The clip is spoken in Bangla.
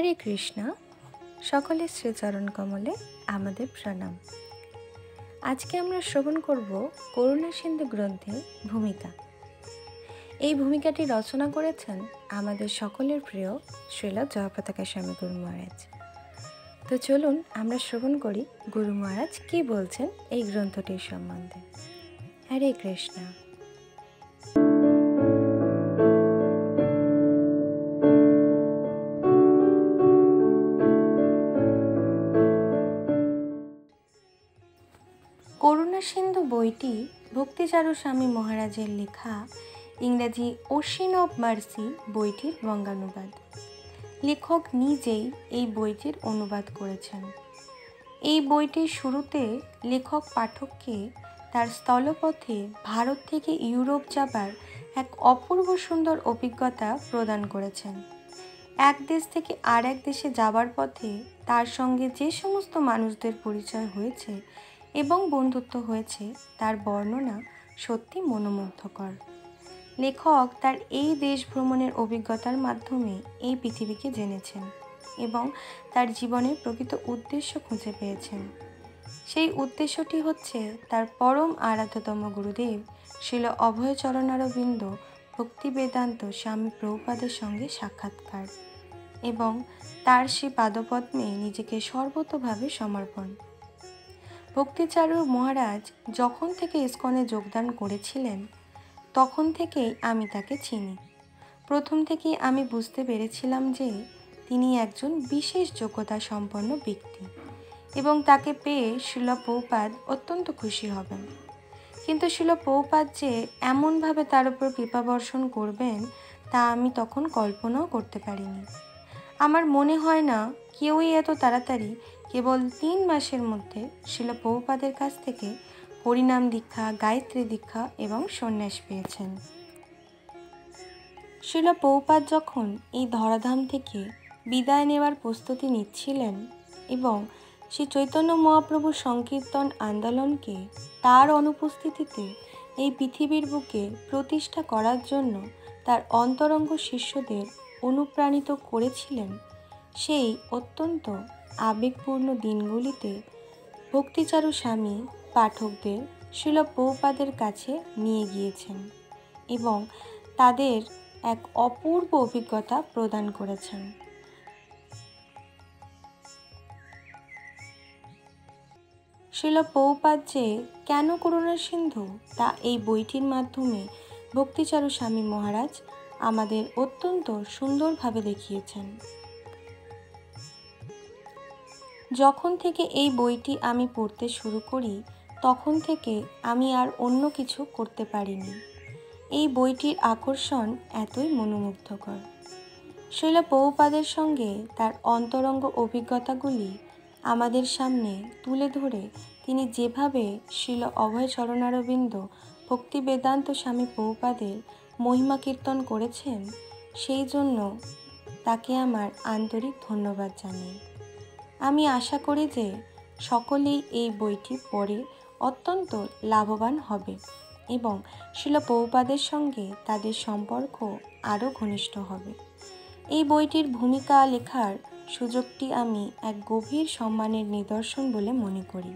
হরে কৃষ্ণ। সকলের শ্রীচরণ কমলে আমাদের প্রণাম। আজকে আমরা শ্রবণ করব করুণা সিন্ধু গ্রন্থে ভূমিকা। এই ভূমিকাটি রচনা করেছেন আমাদের সকলের প্রিয় শ্রীল জয়পতাকা স্বামী গুরু মহারাজ। তো চলুন আমরা শ্রবণ করি গুরু মহারাজ কি বলছেন এই গ্রন্থটির সম্বন্ধে। হরে কৃষ্ণ। করুণা সিন্ধু বইটি ভক্তিচারু স্বামী মহারাজের লেখা ইংরেজি ওশিন অব মার্সি বইটির বঙ্গানুবাদ। লেখক নিজেই এই বইটির অনুবাদ করেছেন। এই বইটির শুরুতে লেখক পাঠককে তার স্থলপথে ভারত থেকে ইউরোপ যাবার এক অপূর্ব সুন্দর অভিজ্ঞতা প্রদান করেছেন। এক দেশ থেকে আর এক দেশে যাবার পথে তার সঙ্গে যে সমস্ত মানুষদের পরিচয় হয়েছে এবং বন্ধুত্ব হয়েছে তার বর্ণনা সত্যি মনোমুগ্ধকর। লেখক তার এই দেশ ভ্রমণের অভিজ্ঞতার মাধ্যমে এই পৃথিবীকে জেনেছেন এবং তার জীবনের প্রকৃত উদ্দেশ্য খুঁজে পেয়েছেন। সেই উদ্দেশ্যটি হচ্ছে তার পরম আরাধ্যতম গুরুদেব শ্রীল অভয়চরণারবিন্দ ভক্তি বেদান্ত স্বামী প্রভুপাদের সঙ্গে সাক্ষাৎকার এবং তার সেই পাদপদ্মে নিজেকে সর্বতোভাবে সমর্পণ। ভক্তিচারু মহারাজ যখন থেকে ইসকনে যোগদান করেছিলেন তখন থেকেই আমি তাকে চিনি। প্রথম থেকেই আমি বুঝতে পেরেছিলাম যে তিনি একজন বিশেষ যোগ্যতা সম্পন্ন ব্যক্তি এবং তাকে পেয়ে শ্রীল প্রভুপাদ অত্যন্ত খুশি হবেন। কিন্তু শ্রীল প্রভুপাদ যে এমনভাবে তার উপর কৃপাবর্ষণ করবেন তা আমি তখন কল্পনাও করতে পারিনি। আমার মনে হয় না কেউই এত তাড়াতাড়ি কেবল 3 মাসের মধ্যে শ্রীল প্রভুপাদের কাছ থেকে হরিনাম দীক্ষা, গায়ত্রী দীক্ষা এবং সন্ন্যাস পেয়েছেন। শ্রীল প্রভুপাদ যখন এই ধরাধাম থেকে বিদায় নেওয়ার প্রস্তুতি নিচ্ছিলেন এবং শ্রী চৈতন্য মহাপ্রভুর সংকীর্তন আন্দোলনকে তার অনুপস্থিতিতে এই পৃথিবীর বুকে প্রতিষ্ঠা করার জন্য তার অন্তরঙ্গ শিষ্যদের অনুপ্রাণিত করেছিলেন, সেই অত্যন্ত আবেগপূর্ণ দিনগুলিতে ভক্তিচারু স্বামী পাঠকদের শ্রীল প্রভুপাদের কাছে নিয়ে গিয়েছেন এবং তাদের এক অপূর্ব অভিজ্ঞতা প্রদান করেছেন। শ্রীল প্রভুপাদ যে কেন করুণা সিন্ধু তা এই বইটির মাধ্যমে ভক্তিচারু স্বামী মহারাজ আমাদের অত্যন্ত সুন্দরভাবে দেখিয়েছেন। যখন থেকে এই বইটি আমি পড়তে শুরু করি তখন থেকে আমি আর অন্য কিছু করতে পারিনি। এই বইটির আকর্ষণ এতই মনোমুগ্ধকর। শ্রীল প্রভুপাদের সঙ্গে তার অন্তরঙ্গ অভিজ্ঞতাগুলি আমাদের সামনে তুলে ধরে তিনি যেভাবে শ্রীল অভয়চরণারবিন্দ ভক্তি বেদান্ত স্বামী প্রভুপাদের মহিমা কীর্তন করেছেন, সেই জন্য তাকে আমার আন্তরিক ধন্যবাদ জানাই। আমি আশা করি যে সকলেই এই বইটি পড়ে অত্যন্ত লাভবান হবে এবং শ্রীল প্রভুপাদের সঙ্গে তাদের সম্পর্ক আরও ঘনিষ্ঠ হবে। এই বইটির ভূমিকা লেখার সুযোগটি আমি এক গভীর সম্মানের নিদর্শন বলে মনে করি।